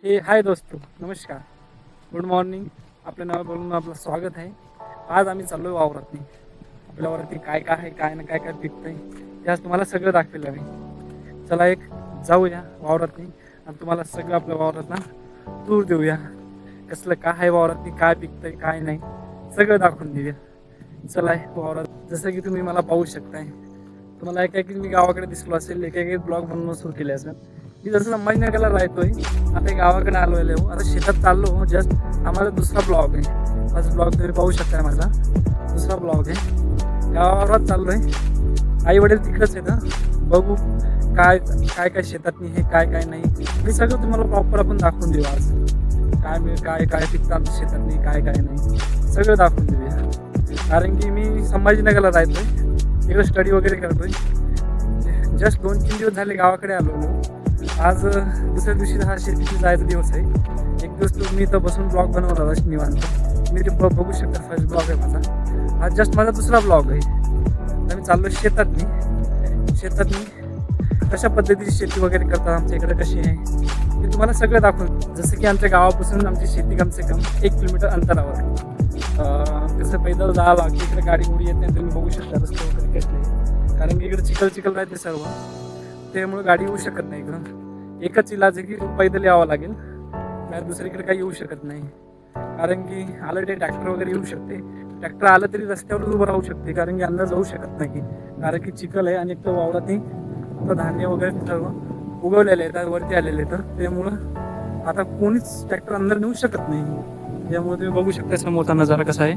हे हाय दोस्तों, नमस्कार, गुड मॉर्निंग. आपल्या नाव बोलून आपलं स्वागत आहे. आज आम्ही चाललो आहे वावरातनी. आपल्या वावरातनी काय काय आहे, काय ना काय काय पिकतंय ते आज तुम्हाला सगळं दाखवेल आहे. चला एक जाऊया वावरातनी आणि तुम्हाला सगळं आपल्या वावरातला टूर देऊया. कसलं काय आहे वावरातनी, काय पिकतंय काय नाही सगळं दाखवून देऊया. चला वावरात जसं की तुम्ही मला पाहू शकताय. तुम्हाला एक मी गावाकडे दिसलो असेल, एक ब्लॉग बनवणं सुरू केले असेल. मी जसं संभाजीनगरला राहतोय, आता गावाकडे आलो आहे. आता शेतात चाललो. जस्ट आम्हाला दुसरा ब्लॉग आहे. फर्स्ट ब्लॉग तुम्ही पाहू शकताय, माझा दुसरा ब्लॉग आहे. गावावर चाललो आहे. आई वडील तिकडंच येतं. बघू काय काय काय शेतात हे काय काय नाही मी सगळं तुम्हाला प्रॉपर आपण दाखवून देऊ. आज काय काय पिकतं आमच्या शेतातनी, काय काय नाही सगळं दाखवून देऊया. कारण की मी संभाजीनगरला राहतोय, इकडे स्टडी वगैरे करतोय. जस्ट 2-3 दिवस झाले गावाकडे आलो. आज दुसऱ्या दिवशी हा शेतीची जायचा दिवस आहे. एक दिवस तुम्ही इथं बसून ब्लॉग बनवला होता निवांत. मी ते बघू शकता. फर्स्ट ब्लॉग आहे माझा. हा जस्ट माझा दुसरा ब्लॉग आहे. आता मी चाललो शेतातनी कशा पद्धतीची शेती वगैरे करतात आमच्या इकडे, कशी आहे ते तुम्हाला सगळं दाखवून. जसं की आमच्या गावापासून आमची शेती कमसे कम 1 किलोमीटर अंतरावर आहे. तसं पैदल जावं लागतं. इकडे गाडी उडी येत नाही, तुम्ही बघू शकता रस्ते वगैरे कसले. कारण की इकडे चिखल राहते सर्व, त्यामुळे गाडी येऊ शकत नाही. इकडं एकच इलाज आहे की पैदल यावं लागेल. नाही दुसरीकडे काही येऊ शकत नाही. कारण की आलं ते ट्रॅक्टर वगैरे येऊ शकते. ट्रॅक्टर आलं तरी रस्त्यावर उभं राहू शकते, कारण की अंदर जाऊ शकत नाही. कारण की चिखल आहे आणि एक तर वावरातही आता धान्य वगैरे सर्व उगवलेले आहेत, वरती आलेले आहेत. त्यामुळं आता कोणीच ट्रॅक्टर अंदर नेऊ शकत नाही. त्यामुळे तुम्ही बघू शकता समोरचा नजारा कसा आहे.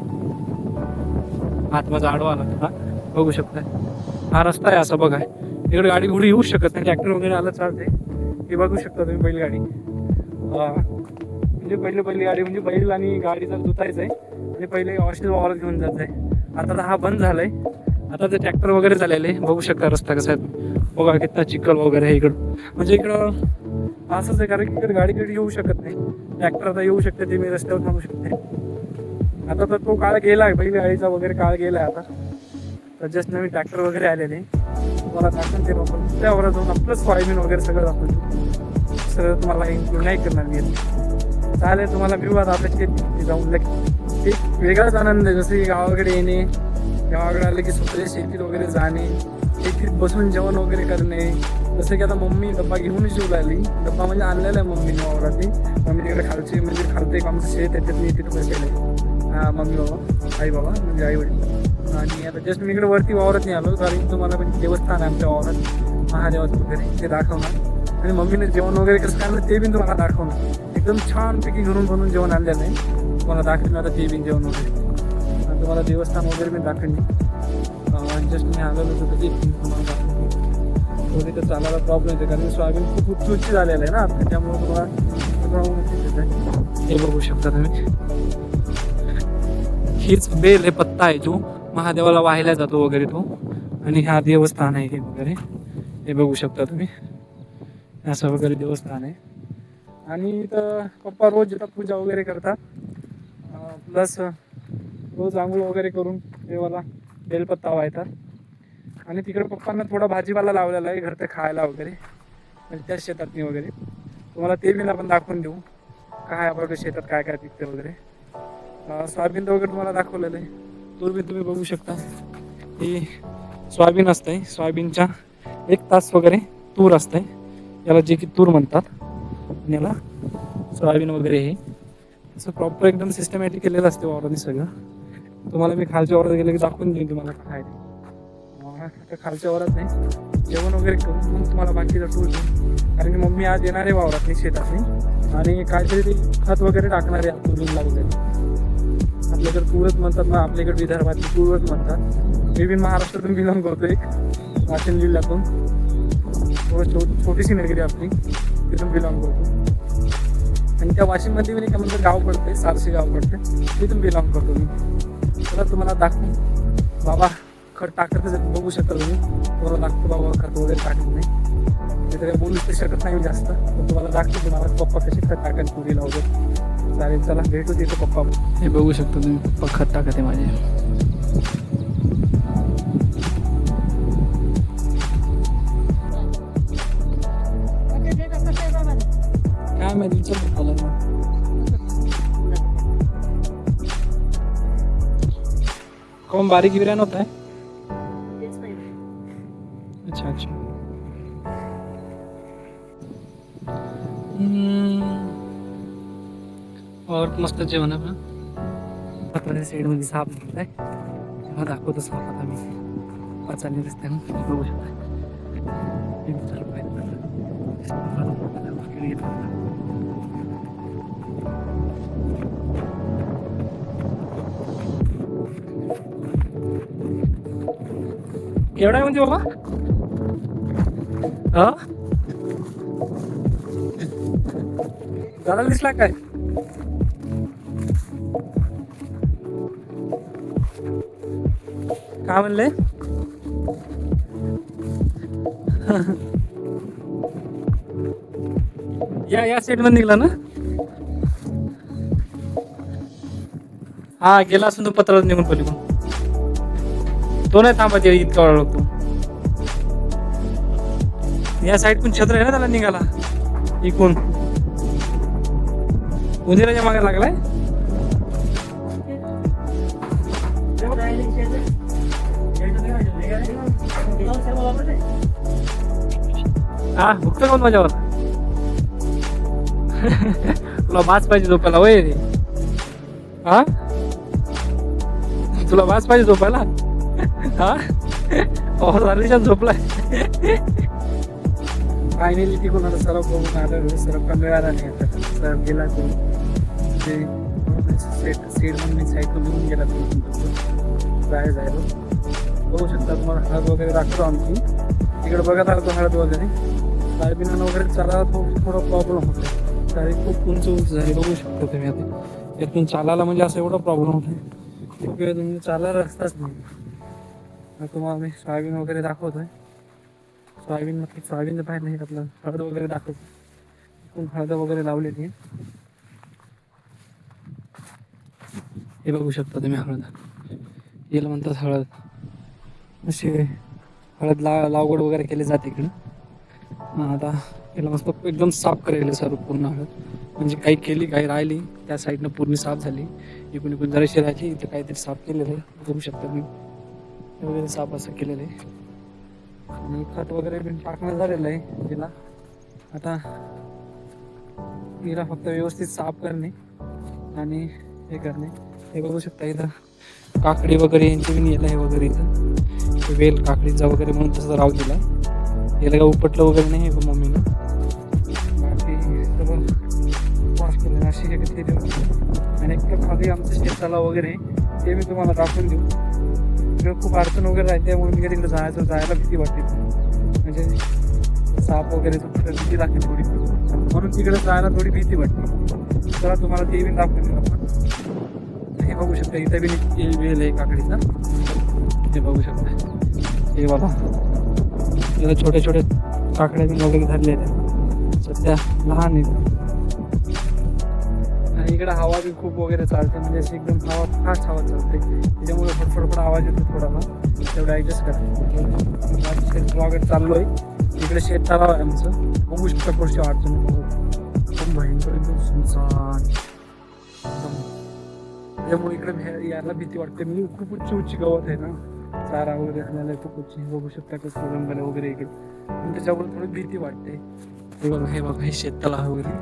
हात माझा आडवा आला होता, बघू शकता. हा रस्ता आहे असा बघा. इकडे गाडी उडी येऊ शकत नाही. ट्रॅक्टर वगैरे आलं चालते. हे बघू शकता तुम्ही बैलगाडी. म्हणजे पहिली गाडी म्हणजे बैल आणि गाडी जर धुतायचं आहे म्हणजे पहिले औषध वावरात घेऊन जायचं आहे. आता हा बंद झालाय. आता ते ट्रॅक्टर वगैरे झालेले बघू शकता. रस्ता कसा आहे बघा, कितना चिखल वगैरे आहे इकडं. म्हणजे इकडं असंच आहे, कारण की इकडे गाडी येऊ शकत नाही. ट्रॅक्टर आता येऊ शकते, ते मी रस्त्यावर थांबू शकते. आता तर तो काळ गेला आहे, बैलगाडीचा वगैरे काळ गेला आहे. आता तर जस्ट नवीन ट्रॅक्टर वगैरे आलेले तुम्हाला दाखवून ते आपण त्यावर जाऊन आपलं सोयाबीन वगैरे सगळं दाखवतो. सगळं तुम्हाला इन्क्लूड नाही करणार मी. चालेल, तुम्हाला विवाद आपल्या शेती जाऊन एक वेगळाच आनंद आहे. जसं की गावाकडे येणे, गावाकडे आले की स्वतःच्या शेतीत वगैरे जाणे, शेतीत बसून जेवण वगैरे करणे. जसं की आता मम्मी डब्बा घेऊन जेवू लागली. डब्बा म्हणजे आणलेला आहे मम्मीने वावरातही. मम्मी तिकडे खालचे म्हणजे खालते एक आमचं शेत आहे, त्यात मी तिथं बसलेलं आहे. मम्मी बाबा आई बाबा म्हणजे आई वडील. आणि आता जस्ट मी इकडे वरती वावरात नाही आलो, कारण तुम्हाला म्हणजे देवस्थान आहे आमच्या वावरात महादेवाचं वगैरे, ते दाखवणार. आणि मम्मीने जेवण वगैरे कसं आणलं ते बी तुम्हाला दाखवणार. एकदम छानपैकी घरून बनवून जेवण आणलेलं आहे, तुम्हाला दाखवणार. आता ते बी जेवण वगैरे आणि तुम्हाला देवस्थान वगैरे मी दाखवणे. जस्ट मी आलेलो होतो ते तुम्हाला दाखवतो. तिथं चालायला प्रॉब्लेम येते, कारण सोयाबीन खूप उच्च झालेलं आहे ना, त्यामुळे तुम्हाला हे बघू शकता तुम्ही. हीच बेल हे पत्ता आहे जो महादेवाला वाहायला जातो वगैरे तो. आणि हा देवस्थान आहे हे वगैरे, हे बघू शकता तुम्ही. असं वगैरे देवस्थान आहे. आणि इथं पप्पा रोज येतात, पूजा वगैरे करतात. प्लस रोज आंघोळ वगैरे करून देवाला बेलपत्ता वाहतात. आणि तिकडे पप्पांना थोडा भाजीपाला लावलेला आहे घरचं खायला वगैरे, म्हणजे त्या शेतातनी वगैरे. तुम्हाला ते बी आपण दाखवून देऊ काय आपल्या शेतात काय काय पिकते वगैरे. सोयाबीन वगैरे तुम्हाला दाखवलेलं आहे. तूर बी तुम्ही बघू शकता. ही सोयाबीन असतंय. सोयाबीनच्या 1 तास वगैरे तूर असतंय, याला जे की तूर म्हणतात. आणि याला सोयाबीन वगैरे हे असं प्रॉपर एकदम सिस्टमॅटिक केलेलं असते वावराने सगळं. तुम्हाला मी खालच्या वावरात गेले की दाखवून देईन तुम्हाला काय. खालच्या वावरात नाही, जेवण वगैरे करून मग तुम्हाला बाकीचा टूर देईन. कारण की मम्मी आज येणार आहे वावरातली शेतातली, आणि काहीतरी ते खत वगैरे टाकणार आहे तुरीला वगैरे. आपल्याकडे तूरच म्हणतात ना, आपल्याकडे विदर्भात तूरच म्हणतात. मी बी महाराष्ट्रातून बिलॉंग करतो, एक वाशिम जिल्ह्यातून. थोडं छोटीशी नगरी आपली, तिथून बिलॉंग करतो. आणि त्या वाशिममध्ये मी काय म्हणतात गाव पडते, सारशी गाव पडते, तिथून बिलॉंग करतो मी. तर तुम्हाला दाखवून बाबा खत टाकत बघू शकता तुम्ही. तुम्हाला दाखवतो बाबा खत वगैरे टाकत नाही, ते तरी बोलूच ते शकत नाही जास्त. पण तुम्हाला दाखवतो तुम्हाला पप्पा कसे खत टाकत तुरीला वगैरे. चालेल, चला भेटू तिथं पप्पा. हे बघू शकतो तुम्ही, पप्पा खत टाकत आहे माझे. काय माहिती चल बोलायला. कौन बारीक यूरियन होता है? अच्छा अच्छा. और मस्त जेवण आहे आपलं. साईड मध्ये साप दिसलाय. तेव्हा दाखवतो साप आता मी वाचायला दिसते ना बघू शकता. केवढा आहे म्हणजे बाबा? हा दादा दिसला काय? काय म्हणले? या सेट मध्ये निघला ना. हा गेला असून तो पत्रात निघून पडली. तो नाही थांबत इतका वेळ लागतो. या साईड पण छत्र आहे ना त्याला निघाला इकून. उंदिराच्या मागे लागलाय. हा भुकतो कोण माझ्यावर? तुला वाच पाहिजे झोपायला वय रे. हा तुला वाच पाहिजे झोपायला. हा रात्रीच्या झोपलाय. फायनली तिकून आता सर्व बघून आलं. सर्व मिळाला नाही आता. सर गेला तो सीड म्हणून साईडला निघून गेला तो जायला. बघू शकता तुम्हाला हळद वगैरे दाखवतो आमची. तिकडे बघत आलो हळद वगैरे. सोयाबीन वगैरे चालायला थोडा प्रॉब्लेम होतो. गाडी खूप उंच झाली बघू शकता तुम्ही. आता यातून चालायला म्हणजे असं एवढा प्रॉब्लेम होतो. एक वेळ तुम्ही चालायला रस्ताच नाही. तुम्हाला मी सोयाबीन वगैरे दाखवतोय. सोयाबीनचं बाहेर नाही आपलं हळद वगैरे दाखवतो. हळद वगैरे लावलेली आहे. हे बघू शकता तुम्ही हळद. याला म्हणतात हळद. अशी हळद लागवड वगैरे केली जाते इकडं. आता याला मस्त एकदम साफ करायला सर्व पूर्ण हळद. म्हणजे काही केली काही राहिली त्या साईडनं पूर्ण साफ झाली. इकडून जराशी राहिली इथं काहीतरी साफ केलेलं आहे. बघू शकता मी वगैरे साफ असं केलेलं आहे. आणि खत वगैरे पण टाकणं झालेलं आहे तिला. आता तिला फक्त व्यवस्थित साफ करणे आणि हे करणे. हे बघू शकता इथं काकडी वगैरे यांची पण येलं आहे वगैरे. इथं वेल काकडीचा वगैरे म्हणून तसं राहू दिला. याला काय उपटलं वगैरे नाही आहे मम्मीनं. बाकी सगळं वॉश केलं अशी हे किती देऊ. आणि एक खाली आमचं शेताला वगैरे ते मी तुम्हाला दाखवून देऊ. तिकडे खूप अडचण वगैरे राहते त्यामुळे मी तिकडे जायला भीती वाटते. म्हणजे साप वगैरे भीती लागते थोडी म्हणून तिकडे जायला थोडी भीती वाटते. चला तुम्हाला ते बी दाखवून देऊ आपण. हे बघू शकता इथं बी वेल आहे काकडीचा. हे बघू शकता. हे बघा इथं छोटे छोटे काकड्या वगैरे धरले आहेत. सध्या लहान आहेत. आणि इकडे हवा बी खूप वगैरे चालते. म्हणजे अशी एकदम हवा फास्ट हवा चालते. त्याच्यामुळे फडफड आवाज येतो थोडासा. तेवढं ॲडजस्ट करा. वगैरे चाललो आहे. इकडे शेत तलाव आहे आमचं. बघू शकता पुढची अडचण खूप भयंकर एकदम सुनसान. त्यामुळे इकडे यायला भीती वाटते. म्हणजे खूप उंची गवत आहे ना. चारा वगैरे खाण्याला खूप उंची. बघू शकता कसं जंगल वगैरे इकडे. पण त्याच्यामुळे थोडी भीती वाटते. हे बघा हे शेताला वगैरे.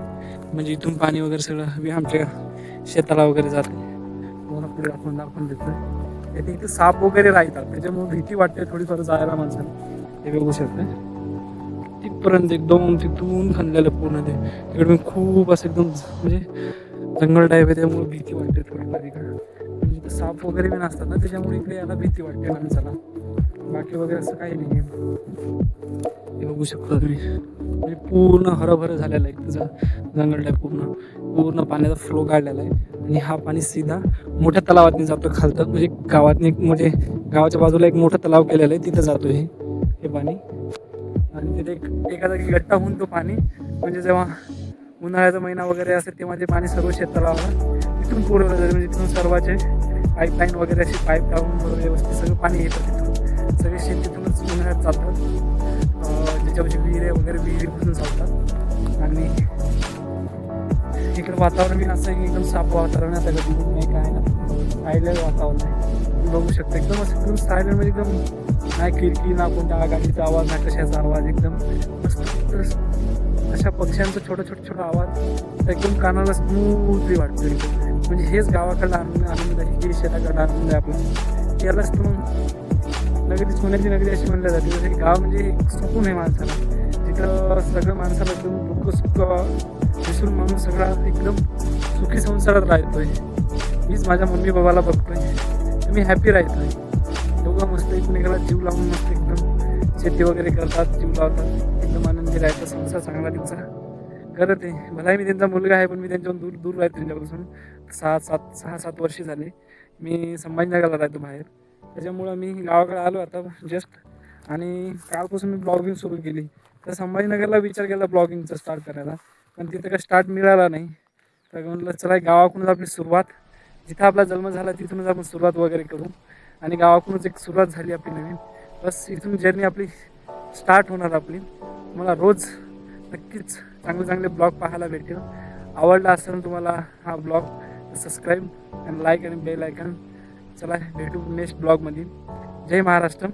म्हणजे इथून पाणी वगैरे सगळं आमच्या शेताला वगैरे जाते. मला पुढे दाखवून देतोय. इथे साप वगैरे राहतात त्याच्यामुळे भीती वाटते थोडीफार जायला माणसाला. हे बघू शकते तिथपर्यंत एकदम तिथून खाल्लेलं पूर्ण ते. तिकडे मी खूप असं एकदम म्हणजे जंगल टाईप आहे. त्यामुळे भीती वाटते थोडीफार इकडे. म्हणजे साप वगैरे पण असतात ना त्याच्यामुळे इकडे याला भीती वाटते माणसाला. बाकी वगैरे असं काही नाही आहे. हे बघू शकता तुम्ही. म्हणजे पूर्ण हरभरं झालेलं आहे तुझं जंगल टाईप. पूर्ण पाण्याचा फ्लो काढलेला आहे. आणि हा पाणी सीधा मोठ्या तलावातनी जातो खालतं. म्हणजे गावातनी म्हणजे गावाच्या बाजूला एक मोठं तलाव केलेलं आहे तिथं जातो हे पाणी. आणि तिथे एका जागी गट्टा होऊन तो पाणी म्हणजे जेव्हा उन्हाळ्याचा महिना वगैरे असेल तेव्हा ते पाणी सर्व शेततलावाला तिथून पुरवलं जाते. म्हणजे तिथून सर्वाचे पाईपलाईन वगैरे अशी पाईप टाकून व्यवस्थित सगळं पाणी येतं तिथून. सगळे शेत तिथूनच उन्हाळ्यात चालतात. ज्याच्यावरची विहीर वगैरे विहिरीपासून चालतात. आणि इकडं वातावरण बी असं आहे की एकदम साफ वातावरण आहे, आता कधी नाही काय ना आयडियल वातावरण आहे. तुम्ही बघू शकता एकदम असं एकदम सायलेंट मध्ये एकदम नाही खिडकी ना कोणत्या गाडीचा आवाज ना कशाचा आवाज एकदम मस्त. अशा पक्ष्यांचा छोटा आवाज एकदम कानाला स्मूथली वाटतो एकदम. म्हणजे हेच गावाकडला आनंद आहे की शेताकडला आनंद आहे आपला. यालाच तर मग नगरी सोन्याची नगरी अशी म्हणल्या जाते. जसं की गाव म्हणजे एक सुकून आहे माणसाला, तिथं सगळं माणसाला एकदम दुःख सुख विसरून माणूस सगळा एकदम सुखी संसारात राहतोय. मीच माझ्या मम्मी बाबाला बघतोय, तुम्ही हॅपी राहतोय. दोघं मस्त एकमेकाला जीव लावून मस्त एकदम शेती वगैरे करतात, जीव लावतात, एकदम आनंदी राहतात. संसार चांगला त्यांचा करत आहे. भलाही मी त्यांचा मुलगा आहे, पण मी त्यांच्यावर दूर दूर राहतो त्यांच्यापासून. 6-7 वर्ष झाले मी संभाजीनगरला राहतो बाहेर. त्याच्यामुळं मी गावाकडे आलो आता जस्ट, आणि कालपासून मी ब्लॉगिंग सुरू केली. तर संभाजीनगरला विचार केला ब्लॉगिंगचा स्टार्ट करायला, पण तिथं काही स्टार्ट मिळाला नाही. तर म्हटलं चला गावाकडूनच आपली सुरुवात, जिथं आपला जन्म झाला तिथूनच आपण सुरुवात वगैरे करू. आणि गावाकडूनच एक सुरुवात झाली आपली नवीन. बस इथून जर्नी आपली स्टार्ट होणार आपली. मला रोज नक्कीच चांगले ब्लॉग पाहायला भेटेल. आवडला असेल तुम्हाला हा ब्लॉग, सबस्क्राईब आणि लाईक आणि बेल आयकॉन. चला भेटू नेक्स्ट ब्लॉगमध्ये. जय महाराष्ट्र.